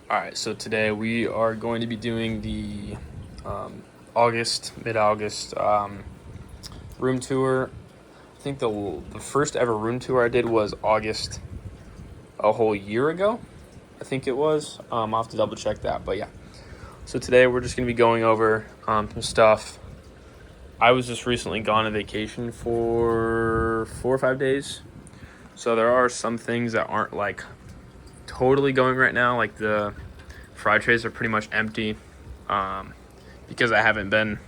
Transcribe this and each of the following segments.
All right, so today we are going to be doing the mid-August room tour. I think the first ever room tour I did was August a whole year ago. I think it was. I'll have to double check that, but yeah. So today we're just going to be going over some stuff. I was just recently gone on vacation for 4 or 5 days. So there are some things that aren't like totally going right now, like the fry trays are pretty much empty because I haven't been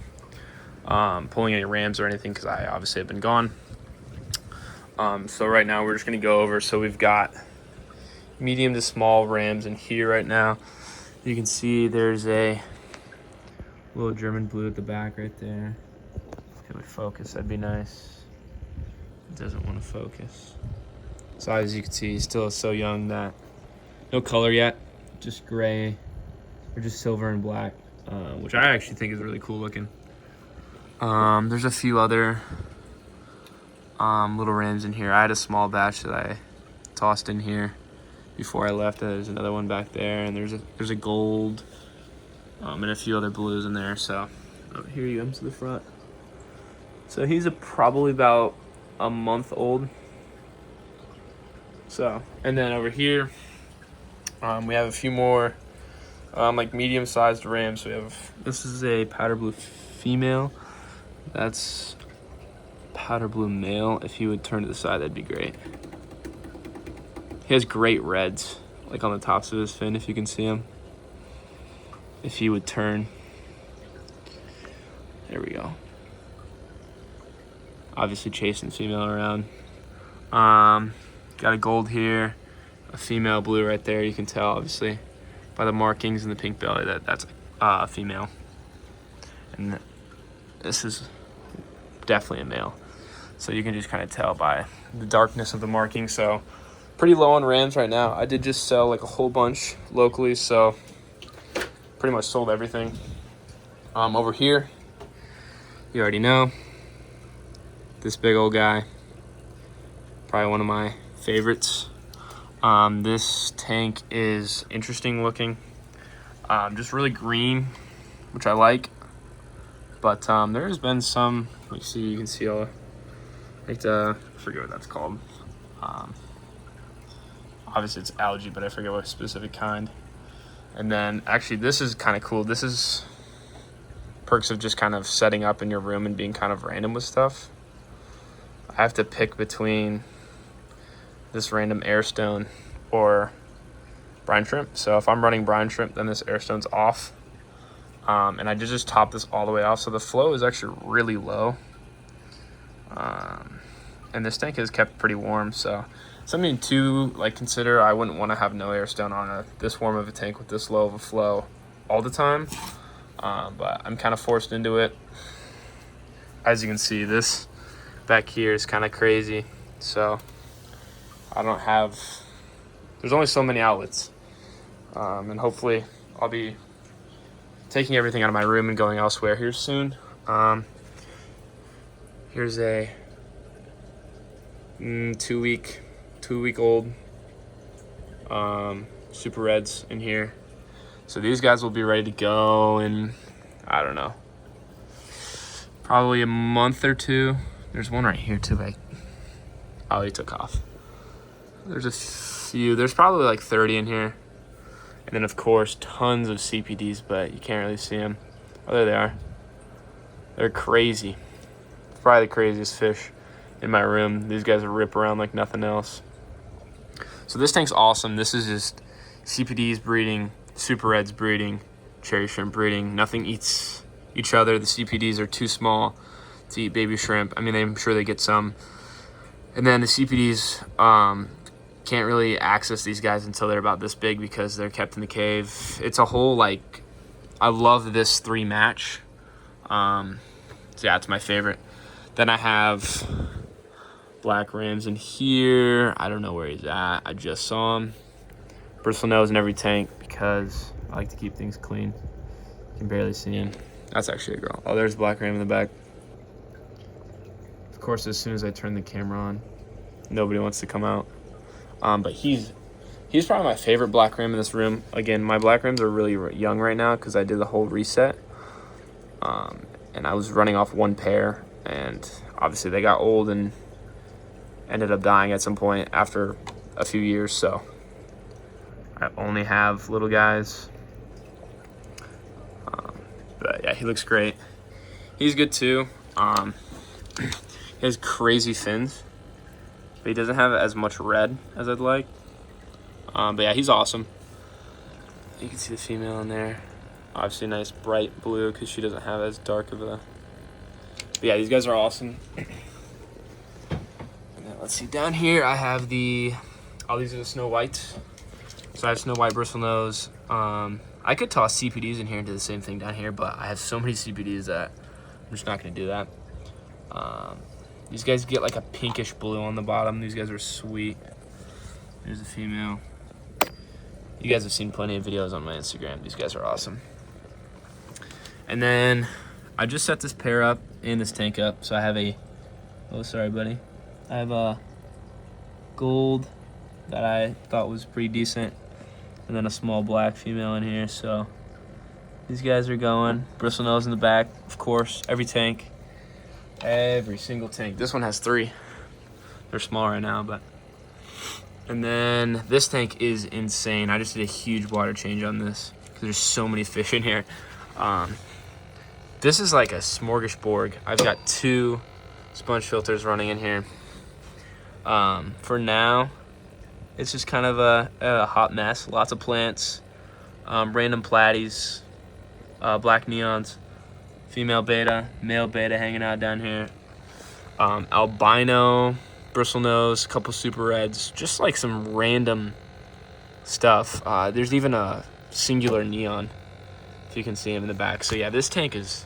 pulling any rams or anything because I obviously have been gone. So right now we're just going to go over. So we've got medium to small rams in here right now. You can see there's a little German blue at the back right there. If it would focus, that'd be nice. It doesn't want to focus. So as you can see, he's still so young that no color yet, just gray or just silver and black, which I actually think is really cool looking. There's a few other little rams in here. I had a small batch that I tossed in here before I left. There's another one back there, and there's a gold and a few other blues in there. So here he comes to the front. So he's probably about a month old. So, and then over here, we have a few more like medium-sized rams. This is a powder blue female. That's powder blue male. If he would turn to the side, that'd be great. He has great reds, like on the tops of his fin, if you can see him. If he would turn. There we go. Obviously chasing female around. Got a gold here, a female blue right there. You can tell, obviously, by the markings and the pink belly that's a female. And this is definitely a male. So you can just kind of tell by the darkness of the marking. So pretty low on rams right now. I did just sell like a whole bunch locally, so pretty much sold everything. Over here, you already know, this big old guy, probably one of my favorites. This tank is interesting looking, just really green, which I like. But there has been some, you can see all, I forget what that's called. Obviously it's algae, but I forget what specific kind. And then actually this is kind of cool. This is perks of just kind of setting up in your room and being kind of random with stuff. I have to pick between this random airstone or brine shrimp. So if I'm running brine shrimp, then this airstone's off. And I just top this all the way off. So the flow is actually really low. And this tank is kept pretty warm. So something to consider. I wouldn't want to have no airstone on this warm of a tank with this low of a flow all the time. But I'm kind of forced into it. As you can see, this back here is kind of crazy. So there's only so many outlets. And hopefully I'll be taking everything out of my room and going elsewhere here soon. Here's a 2 week old super reds in here. So these guys will be ready to go in, I don't know, probably a month or two. There's one right here too, he took off. There's a few, there's probably like 30 in here. And then of course, tons of CPDs, but you can't really see them. Oh, there they are. They're crazy. Probably the craziest fish in my room. These guys rip around like nothing else. So this tank's awesome. This is just CPDs breeding, super reds breeding, cherry shrimp breeding. Nothing eats each other. The CPDs are too small to eat baby shrimp. I mean, I'm sure they get some. And then the CPDs can't really access these guys until they're about this big because they're kept in the cave. It's a whole, I love this 3 match. So yeah, it's my favorite. Then I have black rams in here. I don't know where he's at. I just saw him. Bristle nose in every tank because I like to keep things clean. You can barely see him. That's actually a girl. Oh, there's black ram in the back. Of course, as soon as I turn the camera on, nobody wants to come out. But he's He's probably my favorite black ram in this room. Again, my black rams are really young right now because I did the whole reset. And I was running off one pair, and obviously they got old and ended up dying at some point after a few years. So I only have little guys. But yeah, he looks great. He's good too. He has crazy fins, but he doesn't have as much red as I'd like. But yeah, he's awesome. You can see the female in there. Obviously a nice bright blue because she doesn't have as dark of a... But yeah, these guys are awesome. And then let's see, down here I have all these are the Snow Whites. So I have Snow White bristlenose. I could toss CPDs in here and do the same thing down here, but I have so many CPDs that I'm just not gonna do that. These guys get like a pinkish blue on the bottom. These guys are sweet. There's a female. You guys have seen plenty of videos on my Instagram. These guys are awesome. And then I just set this pair up and this tank up. So I have oh, sorry, buddy. I have a gold that I thought was pretty decent, and then a small black female in here. So these guys are going. Bristlenose in the back, of course. Every single tank. This one has 3. They're small right now, but. And then this tank is insane. I just did a huge water change on this because there's so many fish in here. This is like a smorgasbord. I've got 2 sponge filters running in here. For now, it's just kind of a hot mess. Lots of plants, random platies, black neons, female beta, male beta hanging out down here, albino, bristlenose, a couple super reds, just like some random stuff. There's even a singular neon, if you can see him in the back. So yeah, this tank is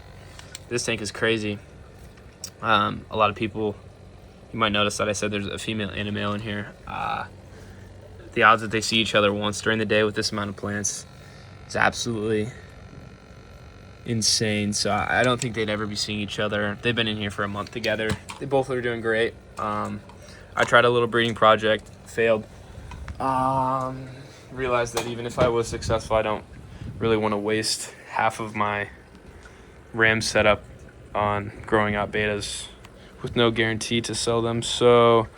crazy. A lot of people, you might notice that I said there's a female and a male in here. The odds that they see each other once during the day with this amount of plants is absolutely insane. So I don't think they'd ever be seeing each other. They've been in here for a month together. They both are doing great. I tried a little breeding project, failed. Realized that even if I was successful, I don't really want to waste half of my ram setup on growing out betas with no guarantee to sell them. So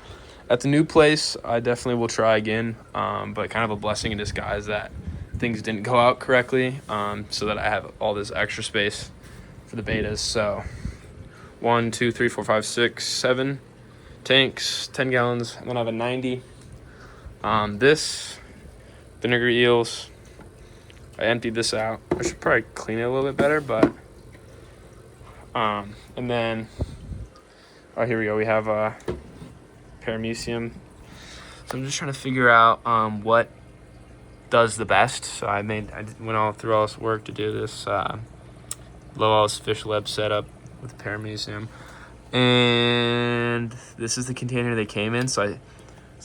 at the new place, I definitely will try again, but kind of a blessing in disguise that things didn't go out correctly, so that I have all this extra space for the betas. So 1, 2, 3, 4, 5, 6, 7 tanks, 10 gallons, and then I have a 90. This vinegar eels, I emptied this out. I should probably clean it a little bit better, but and then here we go. We have a paramecium. So I'm just trying to figure out what does the best. So I went all through all this work to do this low-house fish web setup with paramecium, and this is the container they came in. So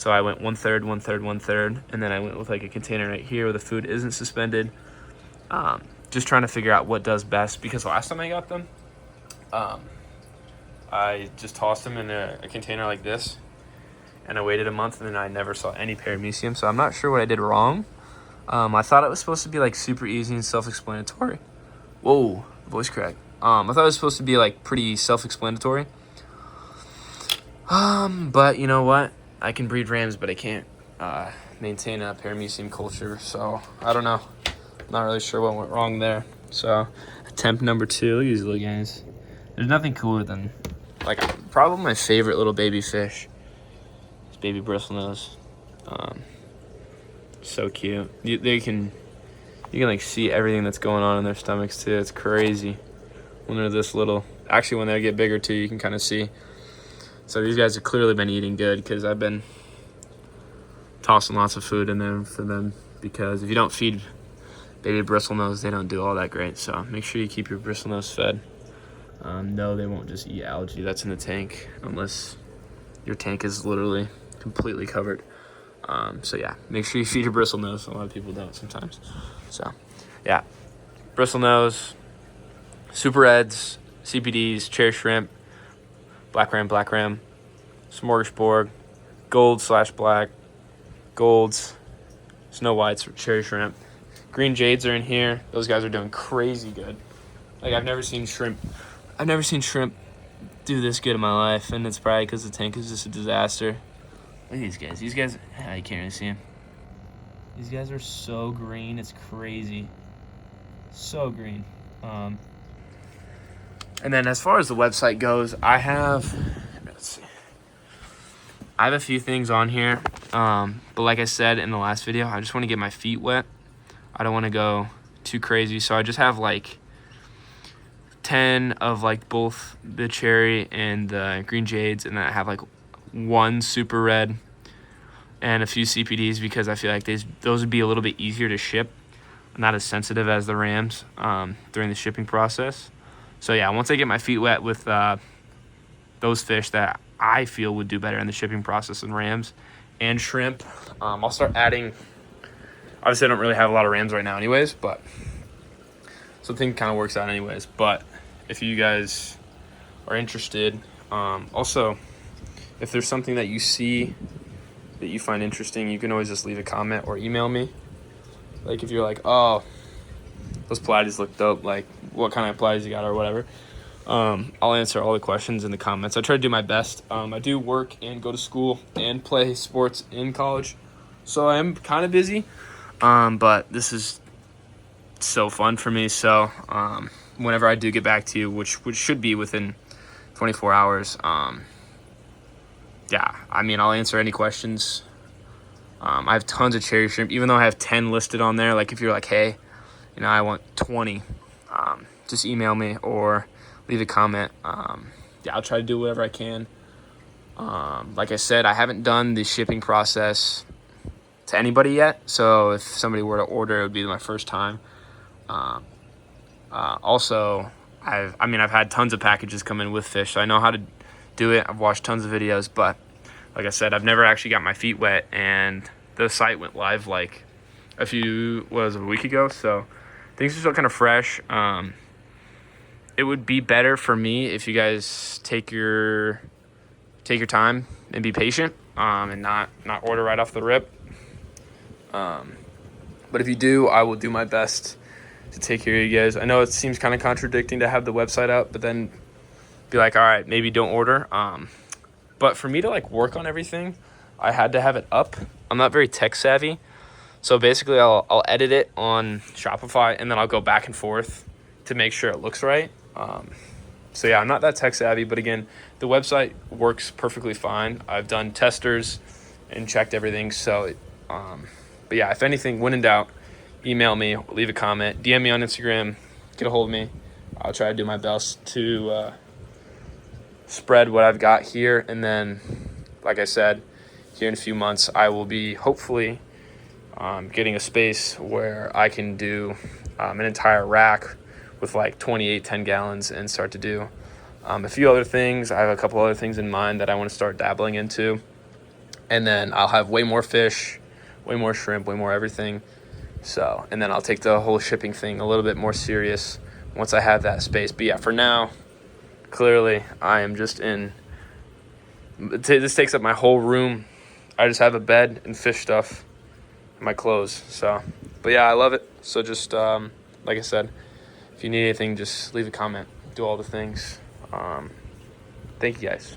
I went 1/3, 1/3, 1/3, and then I went with like a container right here where the food isn't suspended. Just trying to figure out what does best, because last time I got them, I just tossed them in a container like this, and I waited a month, and then I never saw any paramecium. So I'm not sure what I did wrong. I thought it was supposed to be like super easy and self-explanatory. Whoa, voice crack. I thought it was supposed to be like pretty self-explanatory. But you know what? I can breed rams, but I can't maintain a paramecium culture. So I don't know. Not really sure what went wrong there. So attempt number 2. Look at these little guys. There's nothing cooler than, like, probably my favorite little baby fish is baby bristlenose. So cute. You can like see everything that's going on in their stomachs too. It's crazy when they're this little. Actually, when they get bigger too, you can kind of see. So these guys have clearly been eating good, because I've been tossing lots of food in there for them, because if you don't feed baby bristlenose, they don't do all that great. So make sure you keep your bristlenose fed. No, they won't just eat algae that's in the tank unless your tank is literally completely covered. So yeah, make sure you feed your bristlenose. A lot of people don't sometimes. So yeah, bristlenose, super reds, CPDs, cherry shrimp, black ram, smorgasbord, gold/black, golds, Snow whites, cherry shrimp. Green jades are in here. Those guys are doing crazy good. Like, I've never seen shrimp do this good in my life, and it's probably because the tank is just a disaster. Look at these guys. These guys, you can't really see them. These guys are so green. It's crazy. So green. And then as far as the website goes, I have a few things on here. But like I said in the last video, I just want to get my feet wet. I don't want to go too crazy. So I just have like 10 of like both the cherry and the green jades, and then I have like one super red and a few CPDs because I feel like those would be a little bit easier to ship, not as sensitive as the rams during the shipping process. So yeah, once I get my feet wet with those fish that I feel would do better in the shipping process than rams and shrimp, I'll start adding. Obviously, I don't really have a lot of rams right now anyways, but something kind of works out anyways. But if you guys are interested, also, if there's something that you see that you find interesting, you can always just leave a comment or email me. Like, if you're like, oh, those platies look dope, like, what kind of platies you got or whatever, I'll answer all the questions in the comments. I try to do my best. I do work and go to school and play sports in college, so I am kind of busy, but this is so fun for me. So whenever I do get back to you, which should be within 24 hours, yeah, I mean, I'll answer any questions. I have tons of cherry shrimp, even though I have 10 listed on there. Like, if you're like, hey, you know, I want 20, just email me or leave a comment. Yeah, I'll try to do whatever I can. Like I said, I haven't done the shipping process to anybody yet, so if somebody were to order, it would be my first time. Also, I've had tons of packages come in with fish, so I know how to do it. I've watched tons of videos, but like I said, I've never actually got my feet wet, and the site went live like a week ago, so things are still kind of fresh. It would be better for me if you guys take your time and be patient, and not order right off the rip. But if you do, I will do my best to take care of you guys. I know it seems kind of contradicting to have the website up, but then be like, all right, maybe don't order. But for me to like work on everything, I had to have it up. I'm not very tech savvy, so basically I'll edit it on Shopify, and then I'll go back and forth to make sure it looks right. So yeah, I'm not that tech savvy, but again, the website works perfectly fine. I've done testers and checked everything. So, but yeah, if anything, when in doubt, email me, leave a comment, DM me on Instagram, get a hold of me. I'll try to do my best to spread what I've got here. And then, like I said, here in a few months, I will be hopefully getting a space where I can do an entire rack with like 28 10 gallons and start to do a few other things. I have a couple other things in mind that I want to start dabbling into. And then I'll have way more fish, way more shrimp, way more everything. So, and then I'll take the whole shipping thing a little bit more serious once I have that space. But yeah, for now, clearly I am just this takes up my whole room. I just have a bed and fish stuff and my clothes. So, but yeah, I love it. So just, like I said, if you need anything, just leave a comment, do all the things. Thank you guys.